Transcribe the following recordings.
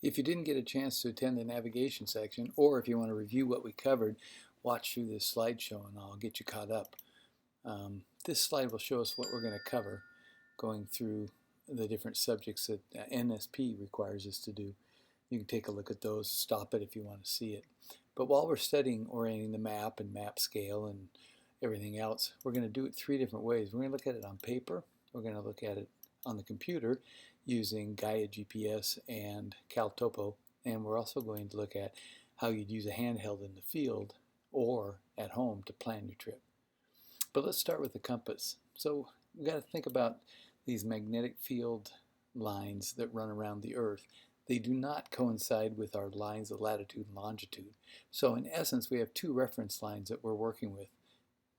If you didn't get a chance to attend the navigation section, or if you want to review what we covered, watch through this slideshow and I'll get you caught up. This slide will show us what we're going to cover, going through the different subjects that NSP requires us to do. You can take a look at those, stop it if you want to see it. But while we're studying orienting the map and map scale and everything else, we're going to do it three different ways. We're going to look at it on paper, we're going to look at it on the computer using Gaia GPS and CalTopo, and we're also going to look at how you'd use a handheld in the field or at home to plan your trip. But let's start with the compass. So we've got to think about these magnetic field lines that run around the Earth. They do not coincide with our lines of latitude and longitude. So in essence, we have two reference lines that we're working with,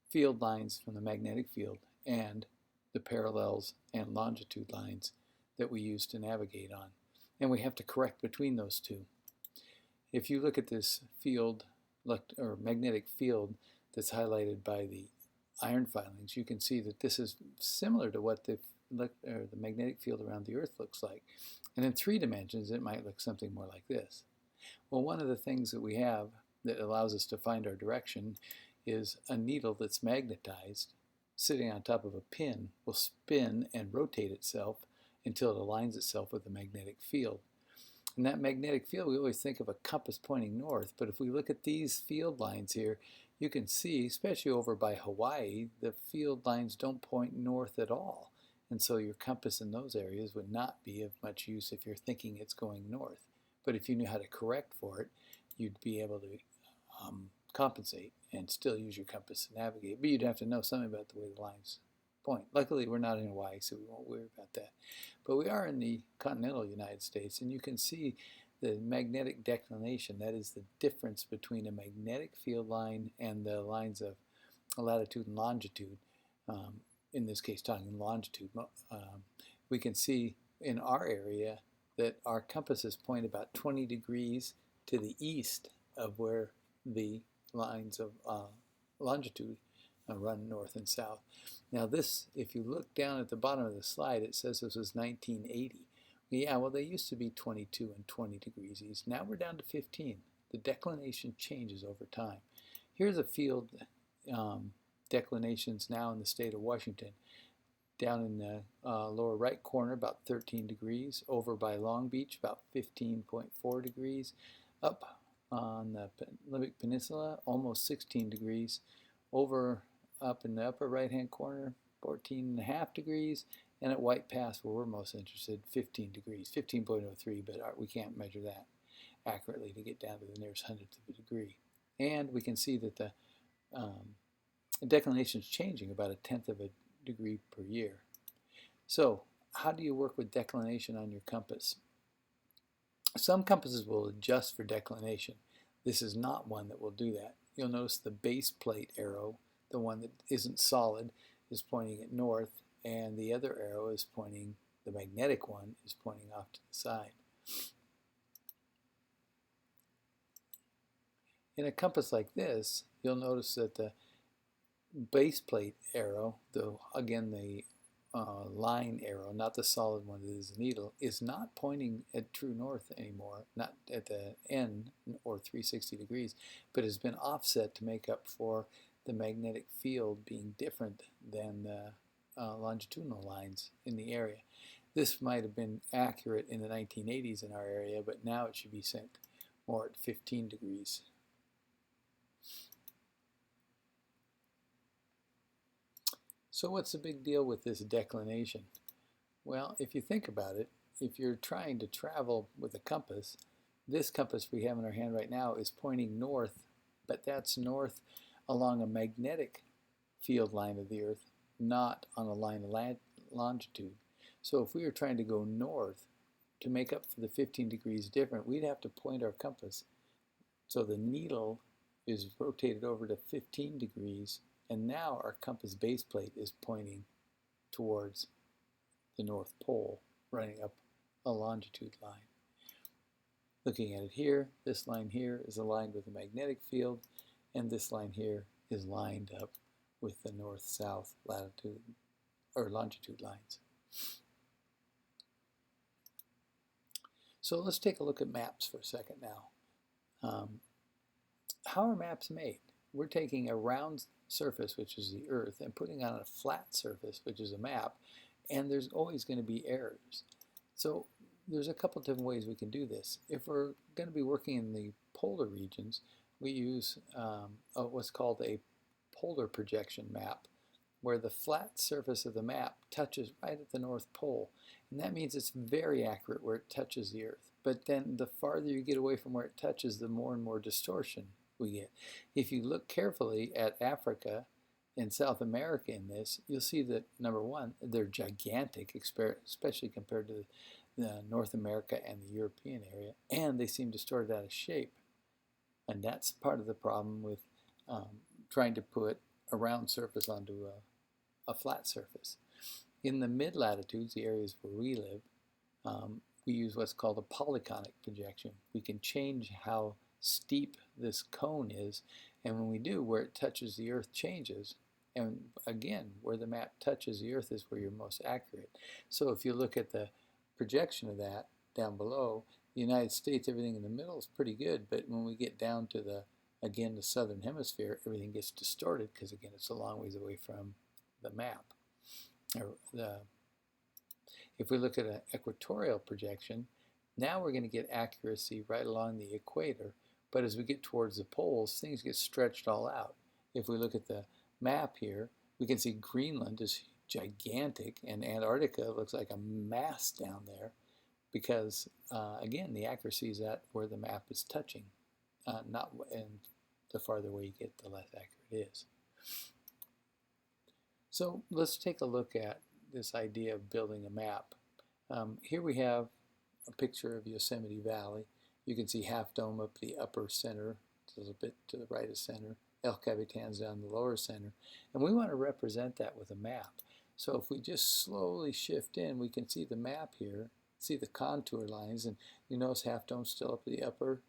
field lines from the magnetic field and the parallels and longitude lines that we use to navigate on. And we have to correct between those two. If you look at this field, or magnetic field that's highlighted by the iron filings, you can see that this is similar to what the magnetic field around the Earth looks like. And in 3 dimensions, it might look something more like this. Well, one of the things that we have that allows us to find our direction is a needle that's magnetized, sitting on top of a pin, will spin and rotate itself until it aligns itself with the magnetic field. And that magnetic field, we always think of a compass pointing north, but if we look at these field lines here, you can see, especially over by Hawaii, the field lines don't point north at all. And so your compass in those areas would not be of much use if you're thinking it's going north. But if you knew how to correct for it, you'd be able to compensate and still use your compass to navigate. But you'd have to know something about the way the lines point. Luckily, we're not in Hawaii, so we won't worry about that. But we are in the continental United States, and you can see the magnetic declination. That is the difference between a magnetic field line and the lines of latitude and longitude. In this case, talking longitude. We can see in our area that our compasses point about 20 degrees to the east of where the lines of longitude run north and south. Now this, if you look down at the bottom of the slide, it says this was 1980. Yeah, well, they used to be 22 and 20 degrees east. Now we're down to 15. The declination changes over time. Here's a field declinations now in the state of Washington. Down in the lower right corner, about 13 degrees. Over by Long Beach, about 15.4 degrees. Up on the Olympic Peninsula, almost 16 degrees. Up in the upper right-hand corner, 14.5 degrees. And at White Pass, where we're most interested, 15 degrees, 15.03, but we can't measure that accurately to get down to the nearest hundredth of a degree. And we can see that the declination is changing about a tenth of a degree per year. So how do you work with declination on your compass? Some compasses will adjust for declination. This is not one that will do that. You'll notice the base plate arrow, the one that isn't solid, is pointing at north, and the other arrow is pointing, the magnetic one is pointing off to the side. In a compass like this, you'll notice that the base plate arrow, again the line arrow, not the solid one that is the needle, is not pointing at true north anymore, not at the end or 360 degrees, but has been offset to make up for the magnetic field being different than the longitudinal lines in the area. This might have been accurate in the 1980s in our area, but now it should be sent more at 15 degrees. So what's the big deal with this declination? Well, if you think about it, if you're trying to travel with a compass, this compass we have in our hand right now is pointing north, but that's north along a magnetic field line of the Earth, not on a line of longitude. So if we were trying to go north to make up for the 15 degrees different, we'd have to point our compass. So the needle is rotated over to 15 degrees, and now our compass base plate is pointing towards the North Pole, running up a longitude line. Looking at it here, this line here is aligned with the magnetic field, and this line here is lined up with the north-south latitude or longitude lines. So let's take a look at maps for a second now. How are maps made? We're taking a round surface, which is the Earth, and putting on a flat surface, which is a map, and there's always going to be errors. So there's a couple different ways we can do this. If we're going to be working in the polar regions, we use what's called a polar projection map, where the flat surface of the map touches right at the North Pole. And that means it's very accurate where it touches the Earth. But then the farther you get away from where it touches, the more and more distortion we get. If you look carefully at Africa and South America in this, you'll see that, number one, they're gigantic, especially compared to the North America and the European area, and they seem distorted out of shape. And that's part of the problem with trying to put a round surface onto a flat surface. In the mid-latitudes, the areas where we live, we use what's called a polyconic projection. We can change how steep this cone is, and when we do, where it touches the Earth changes, and again, where the map touches the Earth is where you're most accurate. So if you look at the projection of that down below, the United States, everything in the middle is pretty good, but when we get down to the southern hemisphere, everything gets distorted because, again, it's a long ways away from the map. If we look at an equatorial projection, now we're going to get accuracy right along the equator, but as we get towards the poles, things get stretched all out. If we look at the map here, we can see Greenland is gigantic, and Antarctica looks like a mass down there because, again, the accuracy is at where the map is touching, and the farther away you get, the less accurate it is. So let's take a look at this idea of building a map. Here we have a picture of Yosemite Valley. You can see Half Dome up the upper center, a little bit to the right of center, El Capitan's down the lower center, and we want to represent that with a map. So if we just slowly shift in, we can see the map here, see the contour lines, and you notice Half Dome's still up the upper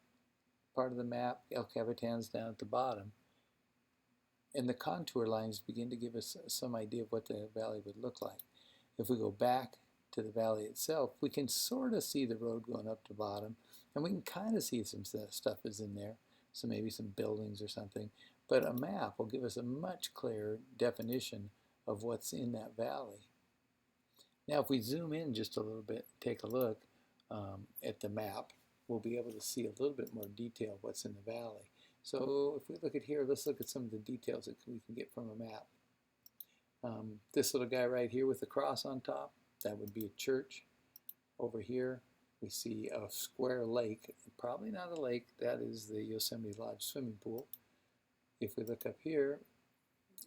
part of the map, El Capitan's down at the bottom. And the contour lines begin to give us some idea of what the valley would look like. If we go back to the valley itself, we can sort of see the road going up to the bottom, and we can kind of see some stuff is in there, so maybe some buildings or something. But a map will give us a much clearer definition of what's in that valley. Now, if we zoom in just a little bit, take a look at the map, we'll be able to see a little bit more detail of what's in the valley. So if we look at here, let's look at some of the details that we can get from a map. This little guy right here with the cross on top, that would be a church. Over here, we see a square lake. Probably not a lake, that is the Yosemite Lodge swimming pool. If we look up here,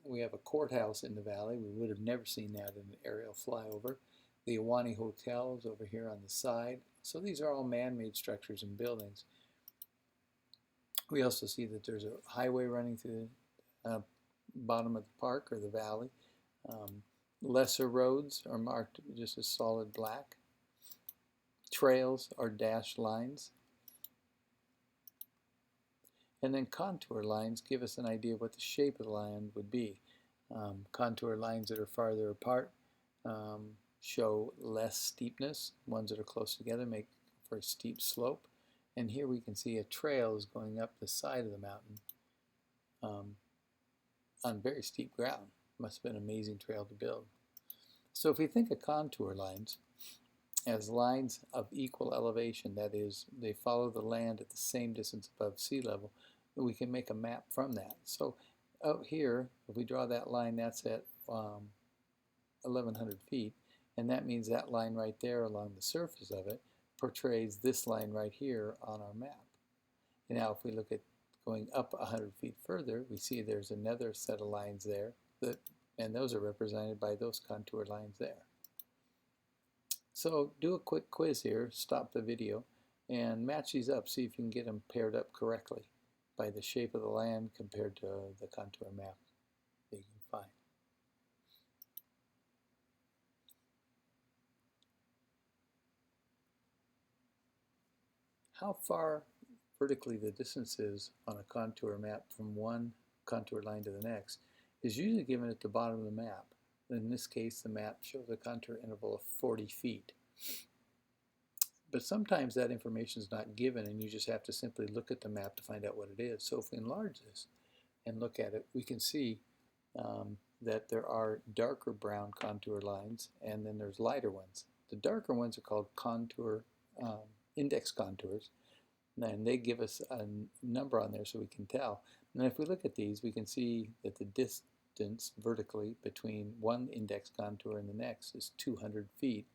we have a courthouse in the valley. We would have never seen that in an aerial flyover. The Ahwahnee Hotel is over here on the side. So these are all man-made structures and buildings. We also see that there's a highway running through the bottom of the park or the valley. Lesser roads are marked just as solid black. Trails are dashed lines. And then contour lines give us an idea of what the shape of the land would be. Contour lines that are farther apart show less steepness. Ones that are close together make for a steep slope. And here we can see a trail is going up the side of the mountain on very steep ground. Must have been an amazing trail to build. So if we think of contour lines as lines of equal elevation, that is, they follow the land at the same distance above sea level, we can make a map from that. So out here, if we draw that line, that's at 1,100 feet, and that means that line right there along the surface of it portrays this line right here on our map. And now if we look at going up 100 feet further, we see there's another set of lines there, and those are represented by those contour lines there. So do a quick quiz here, stop the video, and match these up, see if you can get them paired up correctly by the shape of the land compared to the contour map that you can find. How far vertically the distance is on a contour map from one contour line to the next is usually given at the bottom of the map. In this case, the map shows a contour interval of 40 feet. But sometimes that information is not given and you just have to simply look at the map to find out what it is. So if we enlarge this and look at it, we can see that there are darker brown contour lines and then there's lighter ones. The darker ones are called contour, index contours, and they give us a number on there so we can tell. And if we look at these, we can see that the distance vertically between one index contour and the next is 200 feet.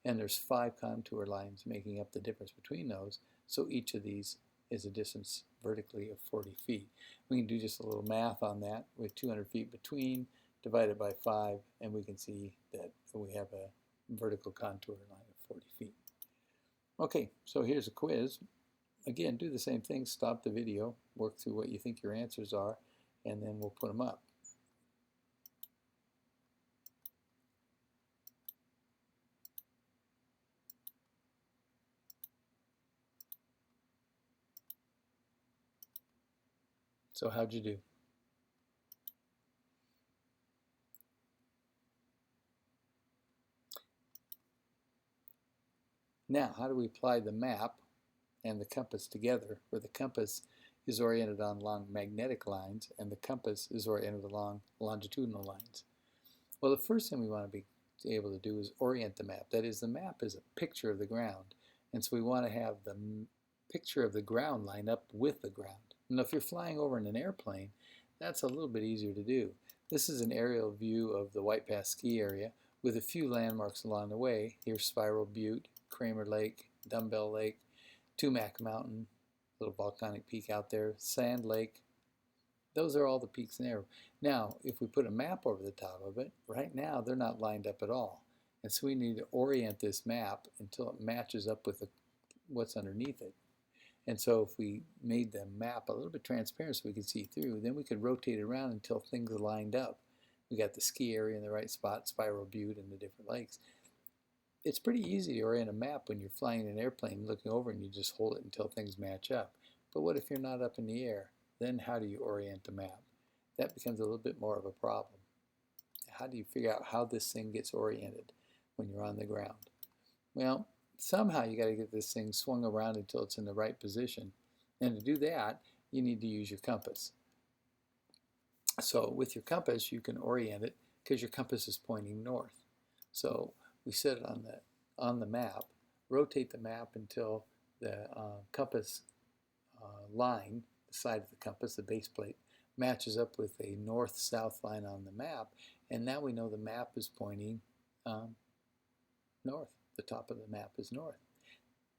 And there's 5 contour lines making up the difference between those. So each of these is a distance vertically of 40 feet. We can do just a little math on that with 200 feet between, divided by 5, and we can see that we have a vertical contour line of 40 feet. Okay, so here's a quiz. Again, do the same thing, stop the video, work through what you think your answers are, and then we'll put them up. So how'd you do? Now, how do we apply the map and the compass together, where the compass is oriented along magnetic lines and the compass is oriented along longitudinal lines? Well, the first thing we want to be able to do is orient the map. That is, the map is a picture of the ground, and so we want to have the picture of the ground line up with the ground. Now, if you're flying over in an airplane, that's a little bit easier to do. This is an aerial view of the White Pass ski area with a few landmarks along the way. Here's Spiral Butte, Kramer Lake, Dumbbell Lake, Tumac Mountain, little volcanic peak out there, Sand Lake. Those are all the peaks there. Now, if we put a map over the top of it, right now they're not lined up at all. And so we need to orient this map until it matches up with what's underneath it. And so if we made the map a little bit transparent so we could see through, then we could rotate it around until things are lined up. We got the ski area in the right spot, Spiral Butte, and the different lakes. It's pretty easy to orient a map when you're flying an airplane looking over and you just hold it until things match up. But what if you're not up in the air? Then how do you orient the map? That becomes a little bit more of a problem. How do you figure out how this thing gets oriented when you're on the ground? Well, somehow you got to get this thing swung around until it's in the right position. And to do that, you need to use your compass. So with your compass, you can orient it because your compass is pointing north. So we set it on the map, rotate the map until the compass line, the side of the compass, the base plate, matches up with a north-south line on the map. And now we know the map is pointing north. The top of the map is north.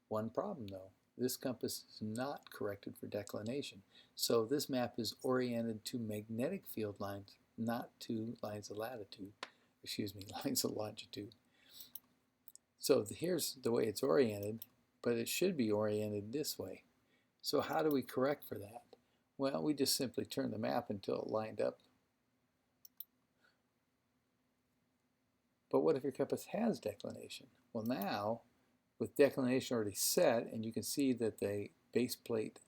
One problem though, this compass is not corrected for declination. So this map is oriented to magnetic field lines, not to lines of latitude, lines of longitude. So here's the way it's oriented, but it should be oriented this way. So how do we correct for that? Well, we just simply turn the map until it lined up. But what if your compass has declination? Well, now, with declination already set, and you can see that the base plate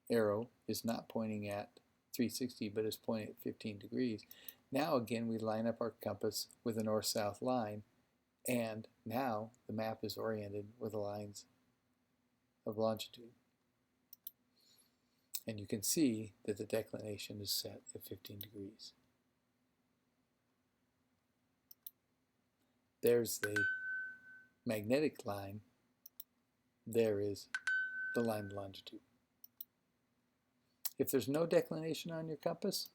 arrow is not pointing at 360, but is pointing at 15 degrees. Now, again, we line up our compass with a north-south line, and now the map is oriented with the lines of longitude. And you can see that the declination is set at 15 degrees. There's the magnetic line. There is the line of longitude. If there's no declination on your compass,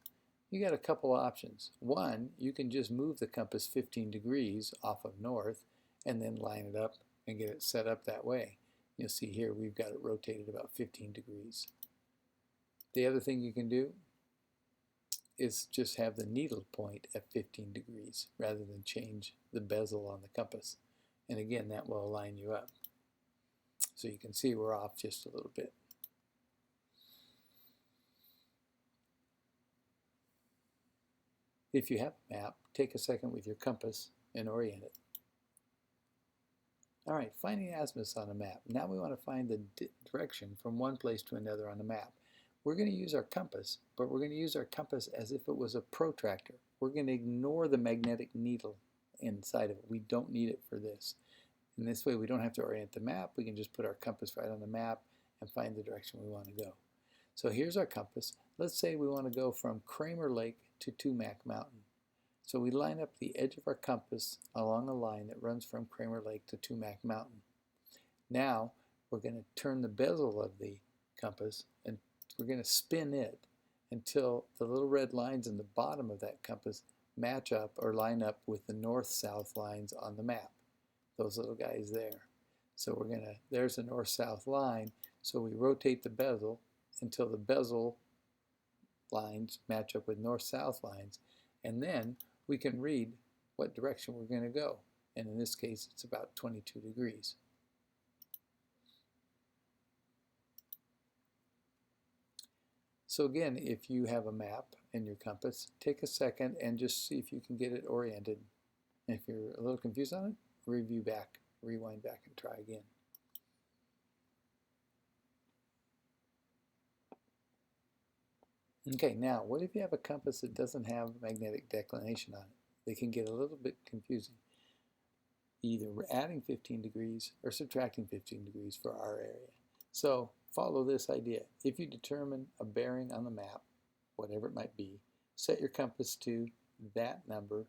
you got a couple options. One, you can just move the compass 15 degrees off of north and then line it up and get it set up that way. You'll see here we've got it rotated about 15 degrees. The other thing you can do is just have the needle point at 15 degrees rather than change the bezel on the compass. And again, that will align you up. So you can see we're off just a little bit. If you have a map, take a second with your compass and orient it. All right, finding azimuths on a map. Now we want to find the direction from one place to another on the map. We're going to use our compass, but we're going to use our compass as if it was a protractor. We're going to ignore the magnetic needle inside of it. We don't need it for this. And this way we don't have to orient the map. We can just put our compass right on the map and find the direction we want to go. So here's our compass. Let's say we want to go from Kramer Lake to Tumac Mountain. So we line up the edge of our compass along a line that runs from Kramer Lake to Tumac Mountain. Now we're going to turn the bezel of the compass and we're going to spin it until the little red lines in the bottom of that compass match up or line up with the north-south lines on the map. Those little guys there. So we're going to, there's the north-south line, so we rotate the bezel until the bezel lines match up with north-south lines, and then we can read what direction we're going to go. And in this case, it's about 22 degrees. So again, if you have a map in your compass, take a second and just see if you can get it oriented. And if you're a little confused on it, review back, rewind back and try again. Okay, now what if you have a compass that doesn't have magnetic declination on it? They can get a little bit confusing. Either we're adding 15 degrees or subtracting 15 degrees for our area. So follow this idea. If you determine a bearing on the map, whatever it might be, set your compass to that number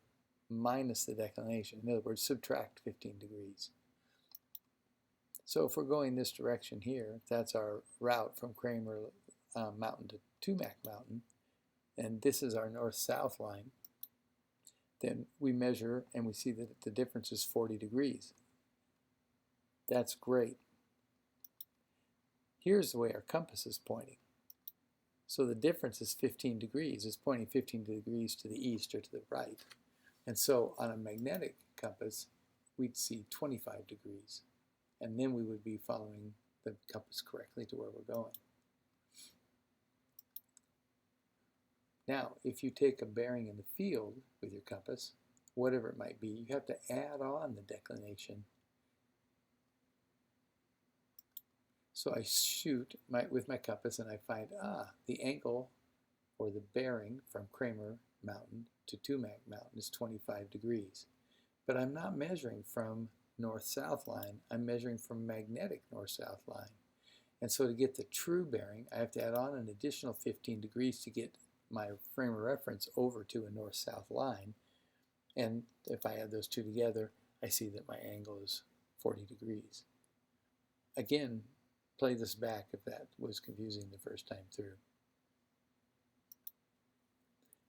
minus the declination. In other words, subtract 15 degrees. So if we're going this direction here, that's our route from Kramer Mountain to Tumac Mountain, and this is our north-south line, then we measure and we see that the difference is 40 degrees. That's great. Here's the way our compass is pointing. So the difference is 15 degrees. It's pointing 15 degrees to the east or to the right. And so on a magnetic compass, we'd see 25 degrees. And then we would be following the compass correctly to where we're going. Now, if you take a bearing in the field with your compass, whatever it might be, you have to add on the declination. So I shoot with my compass and I find, the angle or the bearing from Kramer Mountain to Tumac Mountain is 25 degrees. But I'm not measuring from north-south line, I'm measuring from magnetic north-south line. And so to get the true bearing, I have to add on an additional 15 degrees to get my frame of reference over to a north-south line. And if I add those two together, I see that my angle is 40 degrees. Again, play this back if that was confusing the first time through.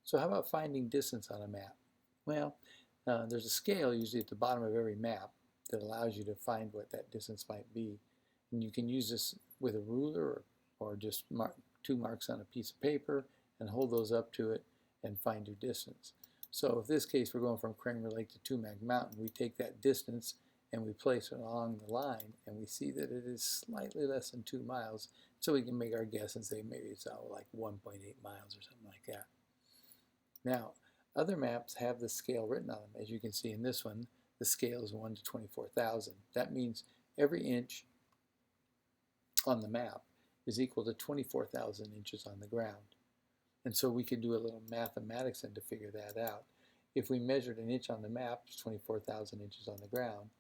So how about finding distance on a map? Well, there's a scale usually at the bottom of every map that allows you to find what that distance might be. And you can use this with a ruler or just two marks on a piece of paper and hold those up to it and find your distance. So in this case, we're going from Kramer Lake to Tumac Mountain. We take that distance and we place it along the line, and we see that it is slightly less than 2 miles, so we can make our guess and say maybe it's like 1.8 miles or something like that. Now, other maps have the scale written on them. As you can see in this one, the scale is 1 to 24,000. That means every inch on the map is equal to 24,000 inches on the ground. And so we could do a little mathematics then to figure that out. If we measured an inch on the map, it's 24,000 inches on the ground.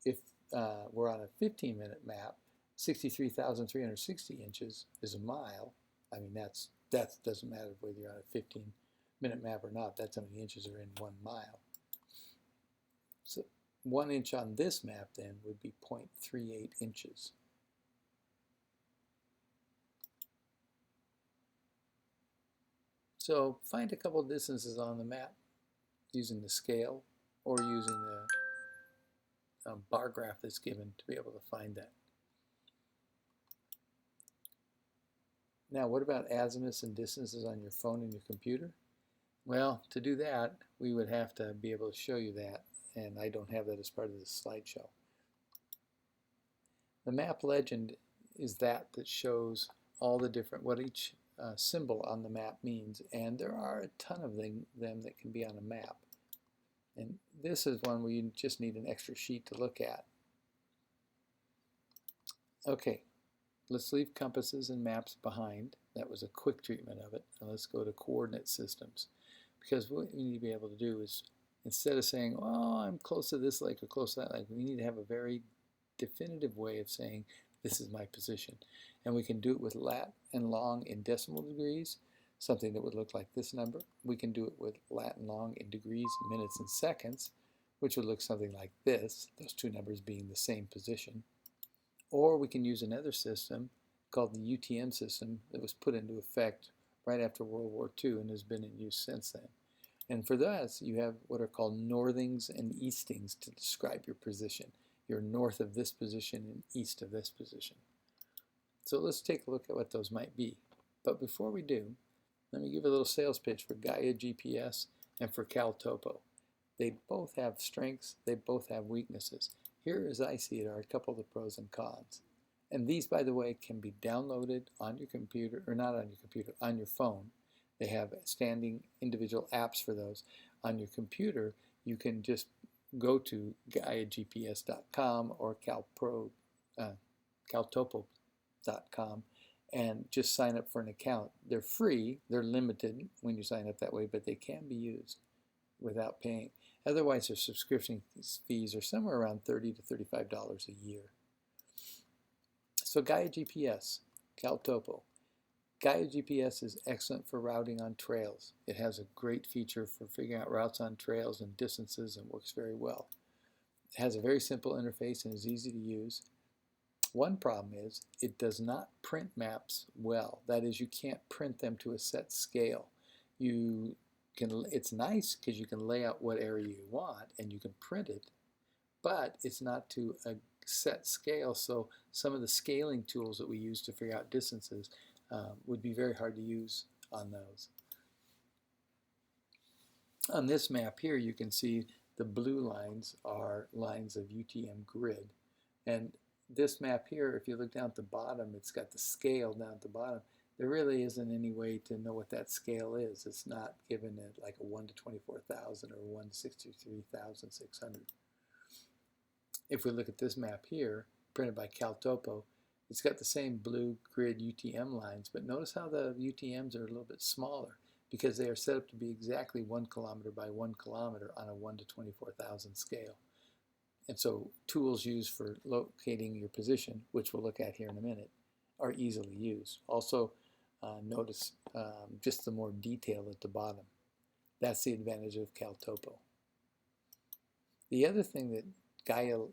If we're on a 15-minute map, 63,360 inches is a mile. I mean, that doesn't matter whether you're on a 15-minute map or not. That's how many inches are in 1 mile. So 1 inch on this map then would be 0.38 inches. So find a couple distances on the map using the scale or using the bar graph that's given to be able to find that. Now, what about azimuths and distances on your phone and your computer? Well, to do that, we would have to be able to show you that, and I don't have that as part of this slideshow. The map legend is that shows all the different, what each symbol on the map means, and there are a ton of them that can be on a map. And this is one where you just need an extra sheet to look at. Okay, let's leave compasses and maps behind. That was a quick treatment of it. And let's go to coordinate systems. Because what we need to be able to do is Instead of saying, oh, I'm close to this lake or close to that lake, we need to have a very definitive way of saying, this is my position. And we can do it with lat and long in decimal degrees, something that would look like this number. We can do it with lat and long in degrees, minutes, and seconds, which would look something like this, those two numbers being the same position. Or we can use another system called the UTM system that was put into effect right after World War II and has been in use since then. And for that, you have what are called northings and eastings to describe your position. You're north of this position and east of this position. So let's take a look at what those might be. But before we do, let me give a little sales pitch for Gaia GPS and for CalTopo. They both have strengths, they both have weaknesses. Here, as I see it, are a couple of the pros and cons. And these, by the way, can be downloaded on your computer, or not on your computer, on your phone. They have standing individual apps for those. On your computer, you can just go to GaiaGPS.com or CalTopo.com and just sign up for an account. They're free, they're limited when you sign up that way, but they can be used without paying. Otherwise, their subscription fees are somewhere around $30 to $35 a year. So Gaia GPS, CalTopo. Gaia GPS is excellent for routing on trails. It has a great feature for figuring out routes on trails and distances and works very well. It has a very simple interface and is easy to use. One problem is it does not print maps well. That is, you can't print them to a set scale. It's nice because you can lay out what area you want and you can print it, but it's not to a set scale, so some of the scaling tools that we use to figure out distances would be very hard to use on those. On this map here, you can see the blue lines are lines of UTM grid, and this map here, if you look down at the bottom, it's got the scale down at the bottom. There really isn't any way to know what that scale is. It's not given at like a 1 to 24,000 or 1 to 63,600. If we look at this map here, printed by CalTopo, it's got the same blue grid UTM lines, but notice how the UTMs are a little bit smaller because they are set up to be exactly 1 kilometer by 1 kilometer on a 1 to 24,000 scale. And so tools used for locating your position, which we'll look at here in a minute, are easily used. Also, notice just the more detail at the bottom. That's the advantage of CalTopo. The other thing that Gaia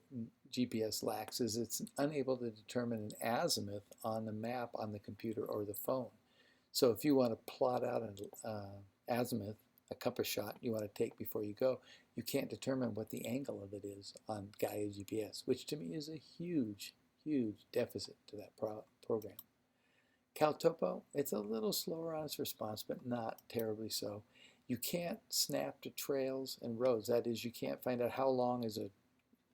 GPS lacks is it's unable to determine an azimuth on the map on the computer or the phone. So if you want to plot out an azimuth, a compass shot you want to take before you go, you can't determine what the angle of it is on Gaia GPS, which to me is a huge, huge deficit to that program. CalTopo, it's a little slower on its response, but not terribly so. You can't snap to trails and roads. That is, you can't find out how long is a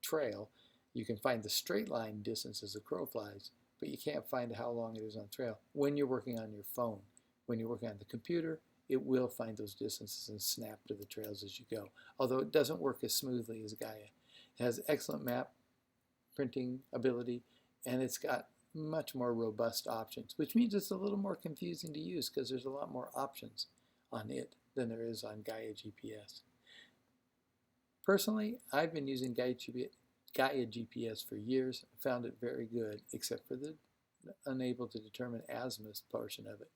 trail. You can find the straight line distance as the crow flies, but you can't find how long it is on trail when you're working on your phone. When you're working on the computer, it will find those distances and snap to the trails as you go, although it doesn't work as smoothly as Gaia. It has excellent map printing ability, and it's got much more robust options, which means it's a little more confusing to use because there's a lot more options on it than there is on Gaia GPS. Personally, I've been using Gaia GPS for years, found it very good, except for the unable to determine azimuth portion of it.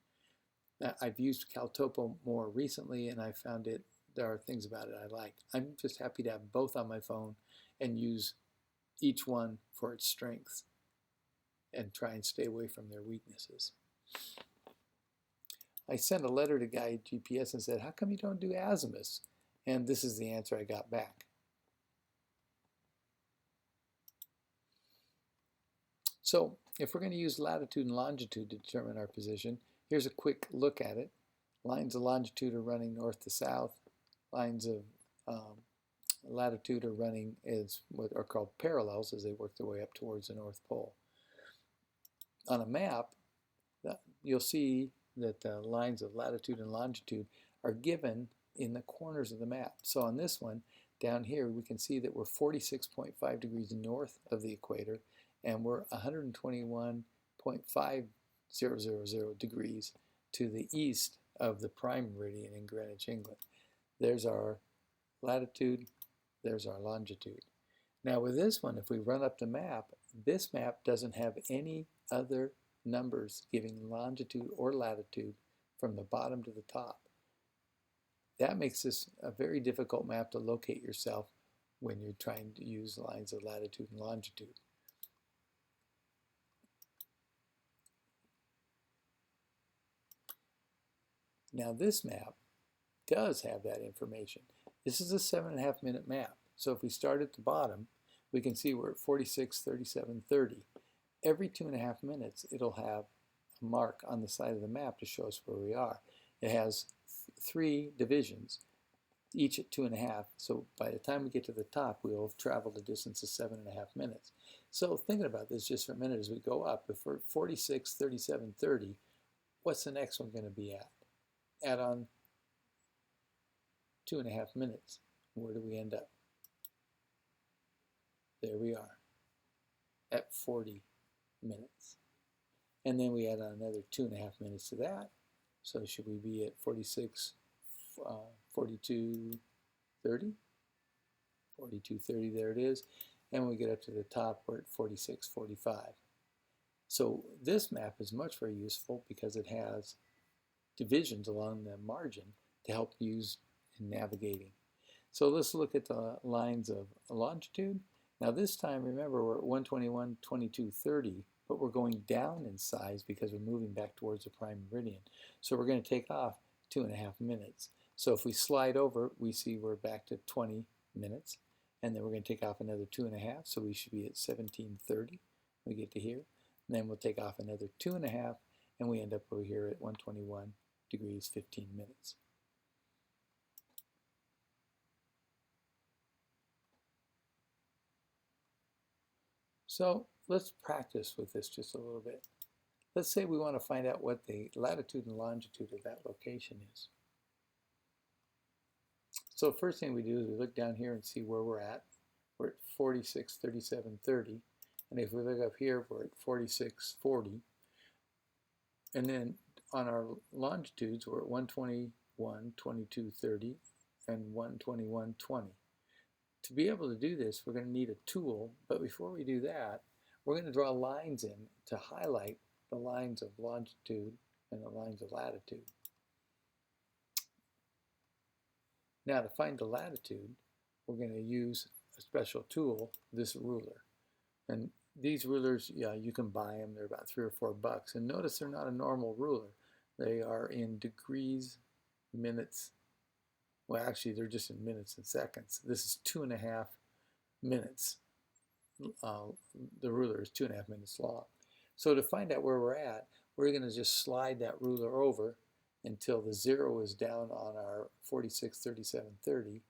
Now, I've used CalTopo more recently, and I found there are things about it I like. I'm just happy to have both on my phone and use each one for its strengths and try and stay away from their weaknesses. I sent a letter to Gaia GPS and said, how come you don't do azimuths? And this is the answer I got back. So if we're going to use latitude and longitude to determine our position, here's a quick look at it. Lines of longitude are running north to south. Lines of latitude are running as what are called parallels as they work their way up towards the North Pole. On a map, you'll see that the lines of latitude and longitude are given in the corners of the map. So on this one, down here, we can see that we're 46.5 degrees north of the equator, and we're 121.5000 degrees to the east of the prime meridian in Greenwich, England. There's our latitude, there's our longitude. Now with this one, if we run up the map, this map doesn't have any other numbers giving longitude or latitude from the bottom to the top. That makes this a very difficult map to locate yourself when you're trying to use lines of latitude and longitude. Now this map does have that information. This is a 7.5 minute map. So if we start at the bottom, we can see we're at 46, 37, 30. Every 2.5 minutes, it'll have a mark on the side of the map to show us where we are. It has 3 divisions, each at 2.5. So by the time we get to the top, we'll have traveled a distance of 7.5 minutes. So thinking about this just for a minute as we go up, if we're at 46, 37, 30, what's the next one going to be at? Add on 2.5 minutes. Where do we end up? There we are at 40 minutes. And then we add on another 2.5 minutes to that. So should we be at 46, 42, 30? 42, 30, there it is. And when we get up to the top, we're at 46, 45. So this map is much very useful because it has divisions along the margin to help use in navigating. So let's look at the lines of longitude. Now this time, remember, we're at 121, 22, 30, but we're going down in size because we're moving back towards the prime meridian. So we're going to take off 2.5 minutes. So if we slide over, we see we're back to 20 minutes, and then we're going to take off another 2.5, so we should be at 17:30 when we get to here. And then we'll take off another 2.5, and we end up over here at 121 degrees 15 minutes. So let's practice with this just a little bit. Let's say we want to find out what the latitude and longitude of that location is. So first thing we do is we look down here and see where we're at. We're at 46, 37, 30. And if we look up here, we're at 46, 40. And then on our longitudes, we're at 121, 22, 30, and 121, 20. To be able to do this, we're going to need a tool, but before we do that, we're going to draw lines in to highlight the lines of longitude and the lines of latitude. Now to find the latitude, we're going to use a special tool, this ruler. And these rulers, yeah, you can buy them. They're about $3 or $4. And notice they're not a normal ruler. They are in degrees, minutes. Well, actually, they're just in minutes and seconds. This is 2.5 minutes. The ruler is 2.5 minutes long. So to find out where we're at, we're going to just slide that ruler over until the 0 is down on our 46, 37, 30,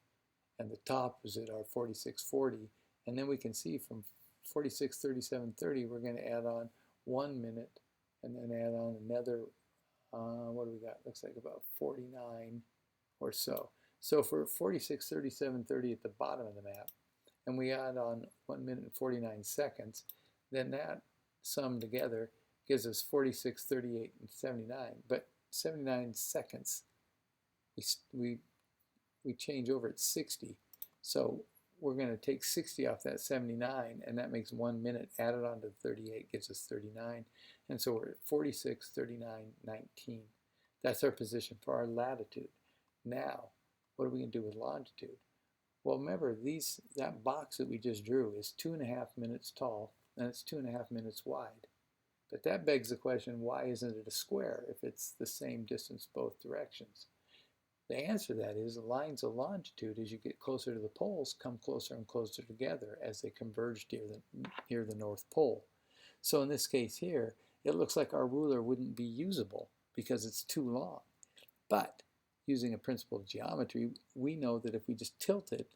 and the top is at our 46, 40. And then we can see from 46, 37, 30, we're going to add on 1 minute, and then add on another, what do we got? Looks like about 49 or so. So for 46, 37, 30 at the bottom of the map, and we add on 1 minute and 49 seconds, then that sum together gives us 46, 38, and 79. But 79 seconds, we change over at 60. So we're going to take 60 off that 79, and that makes 1 minute added on to 38 gives us 39. And so we're at 46, 39, 19. That's our position for our latitude. Now, what are we going to do with longitude? Well, remember, that box that we just drew is 2.5 minutes tall, and it's 2.5 minutes wide. But that begs the question, why isn't it a square if it's the same distance both directions? The answer to that is the lines of longitude, as you get closer to the poles, come closer and closer together as they converge near the North Pole. So in this case here, it looks like our ruler wouldn't be usable because it's too long. But using a principle of geometry, we know that if we just tilt it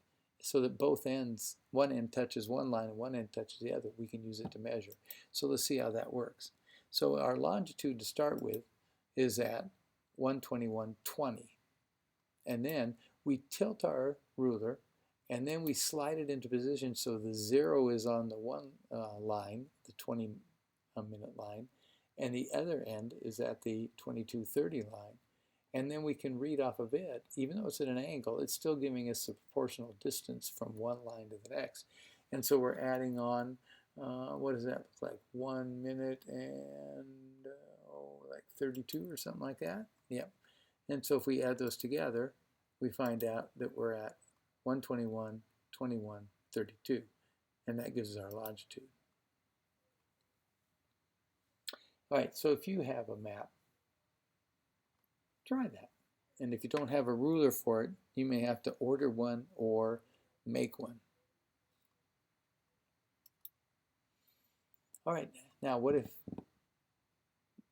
so that both ends, one end touches one line and one end touches the other, we can use it to measure. So let's see how that works. So our longitude to start with is at 121.20. And then we tilt our ruler, and then we slide it into position so the 0 is on the one line, the 20-minute line, and the other end is at the 22:30 line. And then we can read off of it, even though it's at an angle, it's still giving us the proportional distance from one line to the next. And so we're adding on, what does that look like? 1 minute and like 32 or something like that? Yep. And so if we add those together, we find out that we're at 121, 21, 32. And that gives us our longitude. All right, so if you have a map, try that. And if you don't have a ruler for it, you may have to order one or make one. All right, now what if,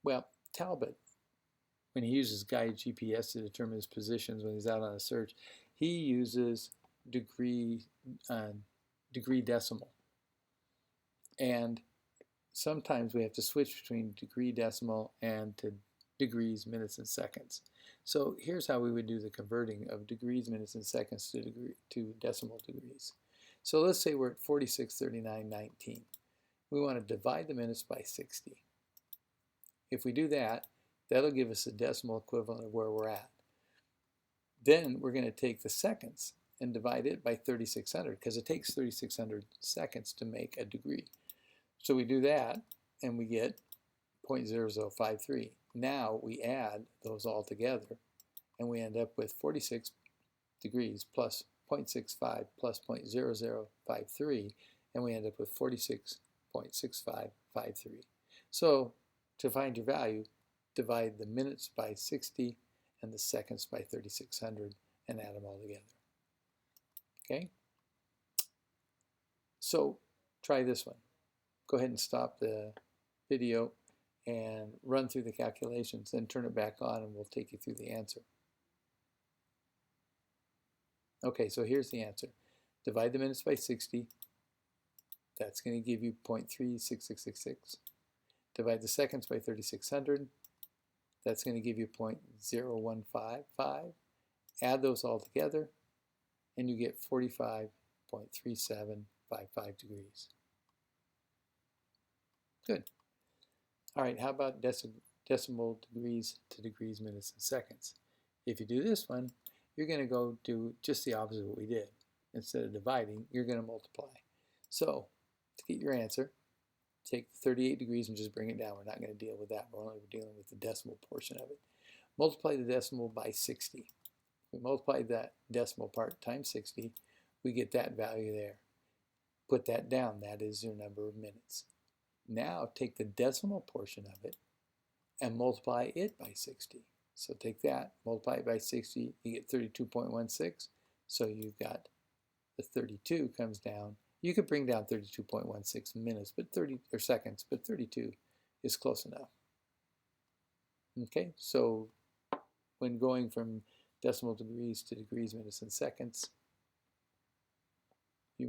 well, Talbot, when he uses guided GPS to determine his positions when he's out on a search, he uses degree decimal. And sometimes we have to switch between degree decimal and to degrees, minutes, and seconds. So here's how we would do the converting of degrees, minutes, and seconds to decimal degrees. So let's say we're at 4639.19. We want to divide the minutes by 60. If we do that, that'll give us a decimal equivalent of where we're at. Then we're going to take the seconds and divide it by 3600 because it takes 3600 seconds to make a degree. So we do that and we get 0.0053. Now we add those all together and we end up with 46 degrees plus 0.65 plus 0.0053, and we end up with 46.6553. So to find your value, divide the minutes by 60 and the seconds by 3600 and add them all together. Okay? So try this one. Go ahead and stop the video and run through the calculations, then turn it back on and we'll take you through the answer. Okay, so here's the answer. Divide the minutes by 60. That's going to give you 0.36666. Divide the seconds by 3600. That's going to give you 0.0155. Add those all together and you get 45.3755 degrees. Good. All right, how about decimal degrees to degrees, minutes, and seconds? If you do this one, you're going to go do just the opposite of what we did. Instead of dividing, you're going to multiply. So, to get your answer, take 38 degrees and just bring it down. We're not going to deal with that. We're only dealing with the decimal portion of it. Multiply the decimal by 60. We multiply that decimal part times 60, we get that value there. Put that down. That is your number of minutes. Now take the decimal portion of it and multiply it by 60. So take that, multiply it by 60, you get 32.16. So you've got the 32 comes down. You could bring down 32.16 minutes, but seconds, but 32 is close enough. Okay, so when going from decimal degrees to degrees, minutes, and seconds, you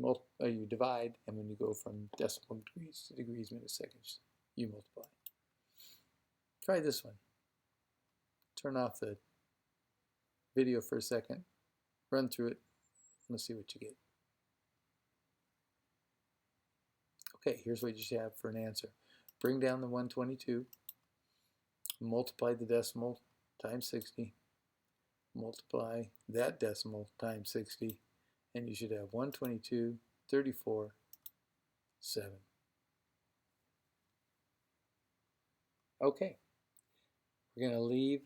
divide, and when you go from decimal degrees to degrees, minutes, seconds, you multiply. Try this one. Turn off the video for a second, run through it, and let's see what you get. Okay, here's what you should have for an answer. Bring down the 122, multiply the decimal times 60, multiply that decimal times 60, and you should have 122, 34, 7. Okay, we're going to leave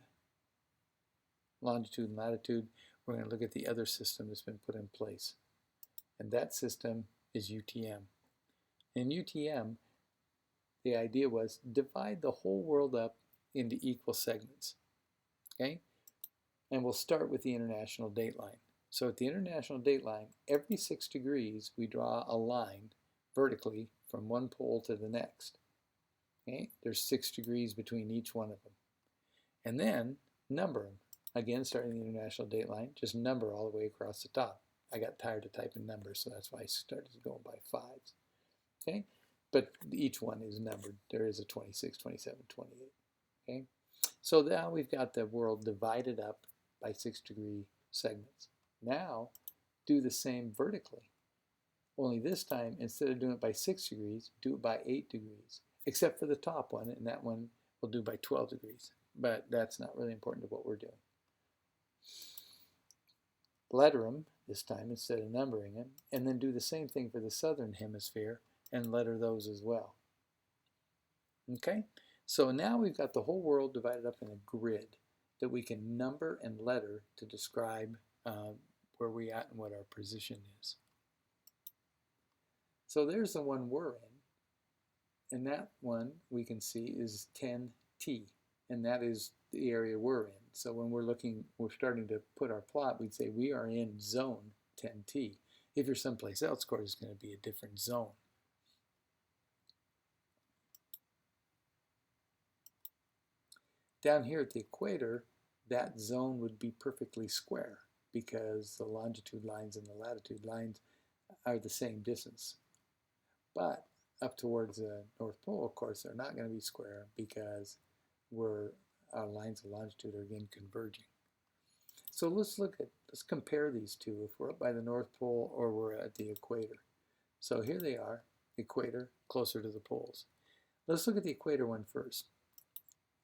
longitude and latitude. We're going to look at the other system that's been put in place. And that system is UTM. In UTM, the idea was divide the whole world up into equal segments. Okay? And we'll start with the international dateline. So at the international dateline, every 6 degrees we draw a line vertically from one pole to the next. Okay? There's 6 degrees between each one of them. And then number them. Again, starting the international dateline, just number all the way across the top. I got tired of typing numbers, so that's why I started going by 5s. Okay? But each one is numbered. There is a 26, 27, 28. Okay? So now we've got the world divided up by 6-degree segments. Now, do the same vertically. Only this time, instead of doing it by 6 degrees, do it by 8 degrees. Except for the top one, and that one we'll do by 12 degrees. But that's not really important to what we're doing. Letter them this time instead of numbering them, and then do the same thing for the southern hemisphere and letter those as well. Okay, so now we've got the whole world divided up in a grid that we can number and letter to describe where we're at and what our position is. So there's the one we're in, and that one we can see is 10T, and that is the area we're in. So when we're starting to put our plot, we'd say we are in zone 10T. If you're someplace else, of course, it's going to be a different zone. Down here at the equator, that zone would be perfectly square because the longitude lines and the latitude lines are the same distance. But up towards the North Pole, of course, they're not going to be square because our lines of longitude are again converging. So let's compare these two if we're up by the North Pole or we're at the equator. So here they are, equator, closer to the poles. Let's look at the equator one first.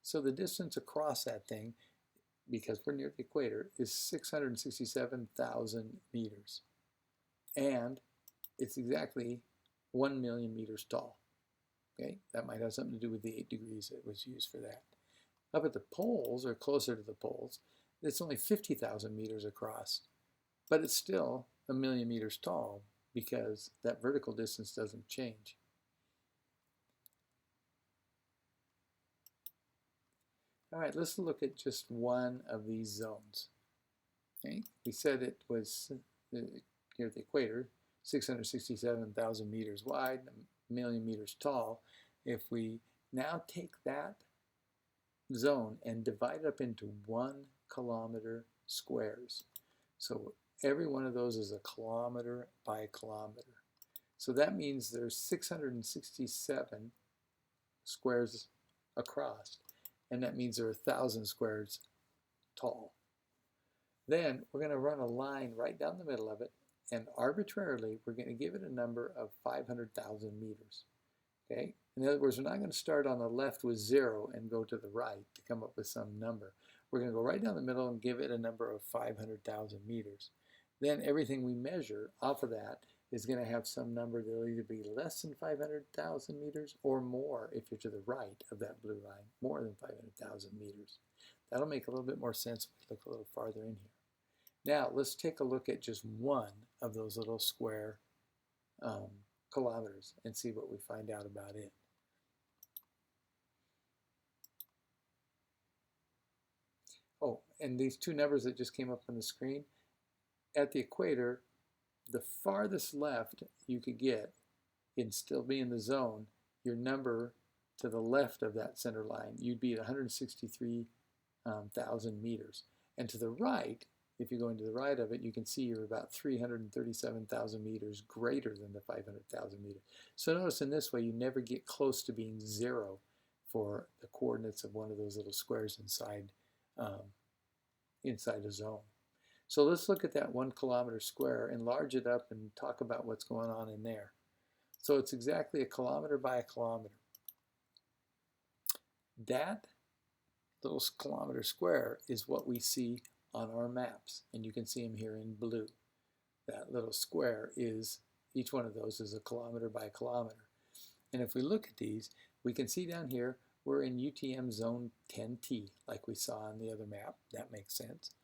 So the distance across that thing, because we're near the equator, is 667,000 meters. And it's exactly 1 million meters tall. Okay, that might have something to do with the 8 degrees that was used for that. Up at the poles, or closer to the poles, it's only 50,000 meters across, but it's still 1 million meters tall because that vertical distance doesn't change. All right, let's look at just one of these zones. Okay, we said it was near the equator, 667,000 meters wide, 1 million meters tall. If we now take that zone and divide it up into 1 kilometer squares. So every one of those is a kilometer by a kilometer. So that means there's 667 squares across, and that means there are 1,000 squares tall. Then we're going to run a line right down the middle of it, and arbitrarily we're going to give it a number of 500,000 meters. Okay? In other words, we're not going to start on the left with 0 and go to the right to come up with some number. We're going to go right down the middle and give it a number of 500,000 meters. Then everything we measure off of that is going to have some number that will either be less than 500,000 meters or more if you're to the right of that blue line, more than 500,000 meters. That'll make a little bit more sense if we look a little farther in here. Now let's take a look at just one of those little square kilometers and see what we find out about it. Oh, and these two numbers that just came up on the screen, at the equator, the farthest left you could get and still be in the zone, your number to the left of that center line, you'd be at 163,000 meters. And to the right, if you go into the right of it, you can see you're about 337,000 meters greater than the 500,000 meters. So notice in this way, you never get close to being 0 for the coordinates of one of those little squares inside a zone. So let's look at that 1 kilometer square, enlarge it up, and talk about what's going on in there. So it's exactly a kilometer by a kilometer. That little kilometer square is what we see on our maps, and you can see them here in blue. That little square is, each one of those is a kilometer by a kilometer. And if we look at these, we can see down here we're in UTM zone 10T, like we saw on the other map. That makes sense.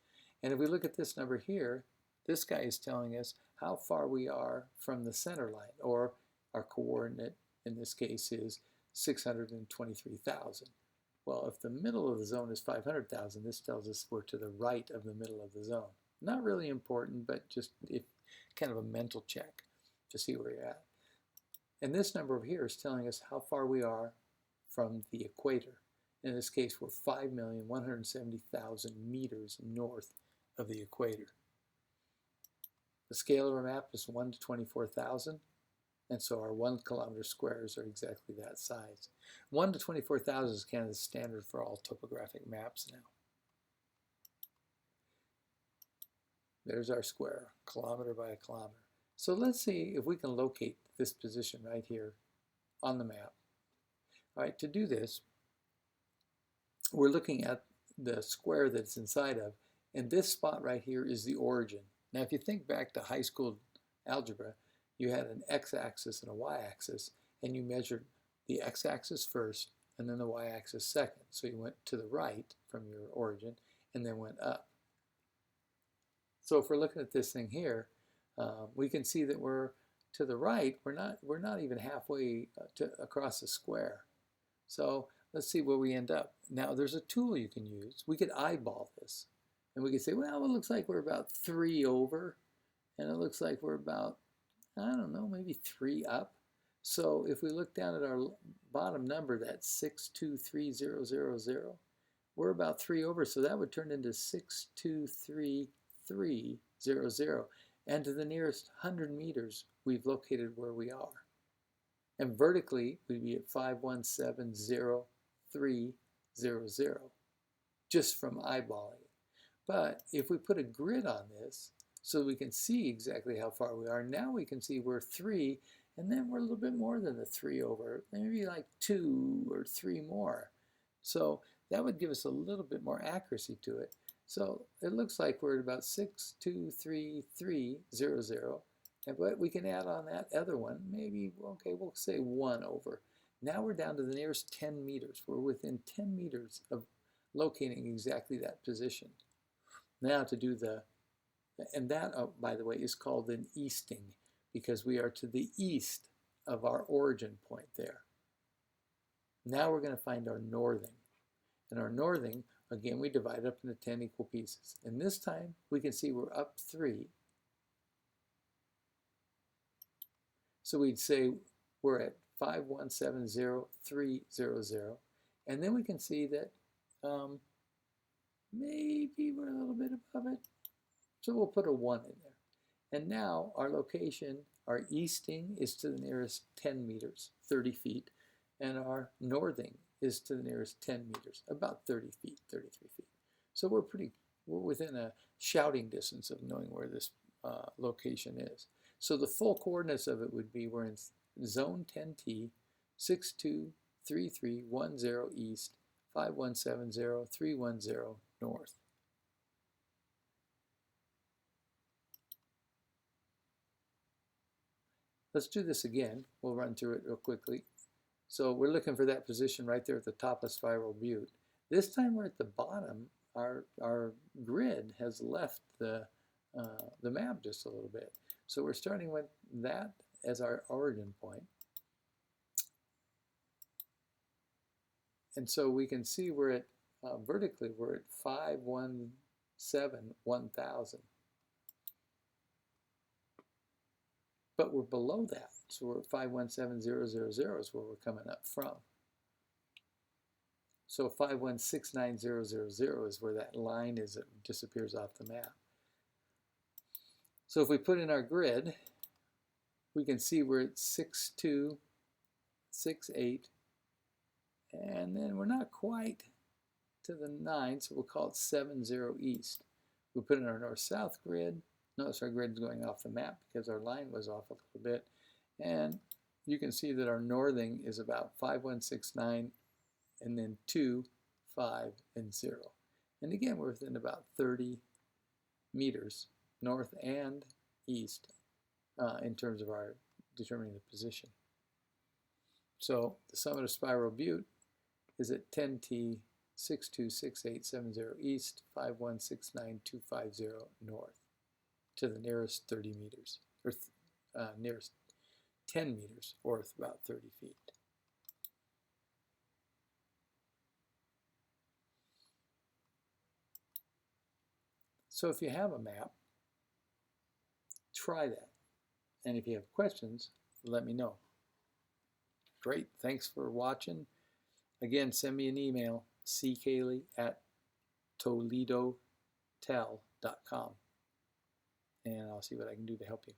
And if we look at this number here, this guy is telling us how far we are from the center line, or our coordinate in this case is 623,000. Well, if the middle of the zone is 500,000, this tells us we're to the right of the middle of the zone. Not really important, but just kind of a mental check to see where you're at. And this number over here is telling us how far we are from the equator. In this case, we're 5,170,000 meters north of the equator. The scale of our map is 1 to 24,000, and so our 1 kilometer squares are exactly that size. 1 to 24,000 is kind of the standard for all topographic maps now. There's our square, kilometer by a kilometer. So let's see if we can locate this position right here on the map. All right, to do this, we're looking at the square that it's inside of, And this spot right here is the origin. Now, if you think back to high school algebra, you had an x-axis and a y-axis, and you measured the x-axis first and then the y-axis second. So you went to the right from your origin and then went up. So if we're looking at this thing here, we can see that we're to the right. We're not even halfway across the square. So let's see where we end up. Now there's a tool you can use. We could eyeball this, and we could say, well, it looks like we're about 3 over, and it looks like we're about, I don't know, maybe 3 up. So if we look down at our bottom number, that's 623000, we're about 3 over, so that would turn into 623300. And to the nearest 100 meters, we've located where we are. And vertically, we'd be at 5170300, just from eyeballing it. But if we put a grid on this, so we can see exactly how far we are, now we can see we're 3, and then we're a little bit more than the 3 over, maybe like 2 or 3 more. So that would give us a little bit more accuracy to it. So it looks like we're at about 623300, but we can add on that other one, maybe, okay, we'll say 1 over. Now we're down to the nearest 10 meters. We're within 10 meters of locating exactly that position. Now to do and that, by the way, is called an easting, because we are to the east of our origin point there. Now we're going to find our northing. And our northing, again, we divide up into 10 equal pieces. And this time, we can see we're up 3. So we'd say we're at 5170300. And then we can see that maybe we're a little bit above it. So we'll put a 1 in there. And now our location, our easting is to the nearest 10 meters, 30 feet. And our northing is to the nearest 10 meters, about 30 feet, 33 feet. So we're within a shouting distance of knowing where this location is. So the full coordinates of it would be, we're in zone 10T, 623310 east, 5170310 north. Let's do this again. We'll run through it real quickly. So we're looking for that position right there at the top of Spiral Butte. This time we're at the bottom. Our grid has left the map just a little bit. So we're starting with that as our origin point. And so we can see we're at, vertically, we're at 5171000. But we're below that. So we're at 517000 is where we're coming up from. So 5169000 is where that line is that disappears off the map. So if we put in our grid, we can see we're at 6268, and then we're not quite to the 9, so we'll call it 70 east. We put in our north-south grid. Notice our grid's going off the map because our line was off a little bit. And you can see that our northing is about 5169, and then 2, 5, and 0. And again, we're within about 30 meters, north and east, in terms of our determining the position. So the summit of Spiral Butte is at 10T, 626870 east, 5169250 north, to the nearest 30 meters, or nearest 10 meters, or about 30 feet. So if you have a map, try that. And if you have questions, let me know. Great, thanks for watching. Again, send me an email, ccayley@toledotel.com, and I'll see what I can do to help you.